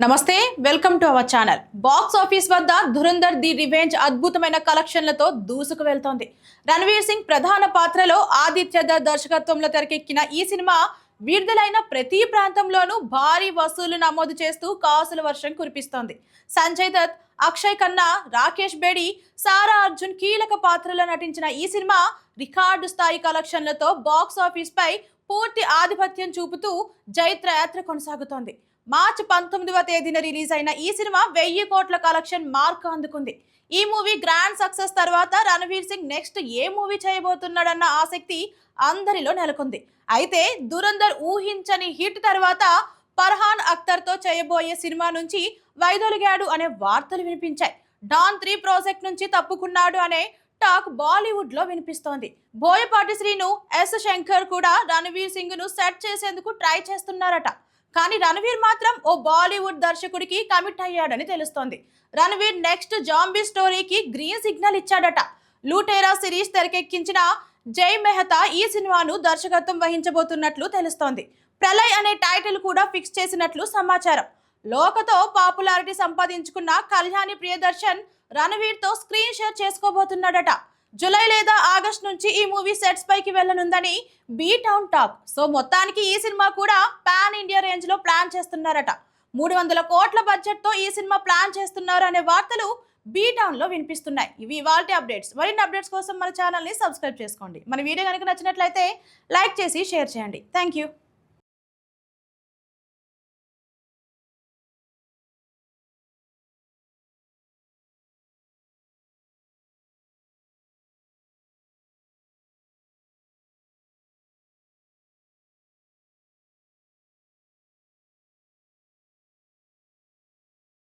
నమస్తే welcome to our channel. Box office వద్ద Dhurandhar the revenge అద్భుతమైన కలెక్షన్లతో దూసుకు వెళ్తోంది. రణవీర్ సింగ్ ప్రధాన పాత్రలో ఆదిత్య దత్ దర్శకత్వంలో తెరకెక్కిన ఈ సినిమా విడుదలైన ప్రతి ప్రాంతంలోనూ భారీ వసూలు నమోదు చేస్తూ కాసుల వర్షం కురిపిస్తోంది. సంజయ్ దత్, అక్షయ్ ఖన్నా, రాకేష్ బేడి, సారా అర్జున్ కీలక పాత్రలో నటించిన ఈ సినిమా రికార్డు స్థాయి కలెక్షన్లతో బాక్స్ ఆఫీస్ పై పూర్తి ఆధిపత్యం చూపుతూ జైత్ర యాత్ర కొనసాగుతోంది. మార్చి 19వ తేదీన రిలీజ్ అయిన ఈ సినిమా 1000 కోట్ల కలెక్షన్ మార్క్ అందుకుంది. ఈ మూవీ గ్రాండ్ సక్సెస్ తర్వాత రణవీర్ సింగ్ నెక్స్ట్ ఏ మూవీ చేయబోతున్నాడన్న ఆసక్తి అందరిలో నెలకొంది. అయితే దురంధర్ ఊహించని హిట్ తర్వాత ఫర్హాన్ అఖ్తర్ తో చేయబోయే సినిమా నుంచి వైదొలిగాడు అనే వార్తలు వినిపించాయి. డాన్ 3 ప్రాజెక్ట్ నుంచి తప్పుకున్నాడు అనే టాక్ బాలీవుడ్ లో వినిపిస్తోంది. బోయపాటి శ్రీను, ఎస్ శంకర్ కూడా రణవీర్ సింగ్ ను సెట్ చేసేందుకు ట్రై చేస్తున్నారట. కానీ రణవీర్ మాత్రం ఓ బాలీవుడ్ దర్శకుడికి కమిట్ అయ్యాడని తెలుస్తోంది. రణవీర్ నెక్స్ట్ జాంబీ స్టోరీకి గ్రీన్ సిగ్నల్ ఇచ్చాడట. లూటేరా సిరీస్ తెరకెక్కించిన జై మెహతా ఈ సినిమాను దర్శకత్వం వహించబోతున్నట్లు తెలుస్తోంది. ప్రళయ్ అనే టైటిల్ కూడా ఫిక్స్ చేసినట్లు సమాచారం. లోకతో పాపులారిటీ సంపాదించుకున్న కళ్యాణి ప్రియదర్శన్ రణవీర్ తో స్క్రీన్ షేర్ చేసుకోబోతున్నాడట. జూలై లేదా ఆగస్ట్ నుంచి ఈ మూవీ సెట్స్ పైకి వెళ్ళనుందని బీ టౌన్ టాక్. సో మొత్తానికి ఈ సినిమా కూడా పాన్ ఇండియా రేంజ్ లో ప్లాన్ చేస్తున్నారట. 300 కోట్ల బడ్జెట్ తో ఈ సినిమా ప్లాన్ చేస్తున్నారు అనే వార్తలు బీ టౌన్ లో వినిపిస్తున్నాయి. ఇవి ఇవాల్టి అప్డేట్స్. మరిన్ని అప్డేట్స్ కోసం మన ఛానల్ ని సబ్స్క్రైబ్ చేసుకోండి. మన వీడియో కనుక నచ్చినట్లయితే లైక్ చేసి షేర్ చేయండి. Thank you.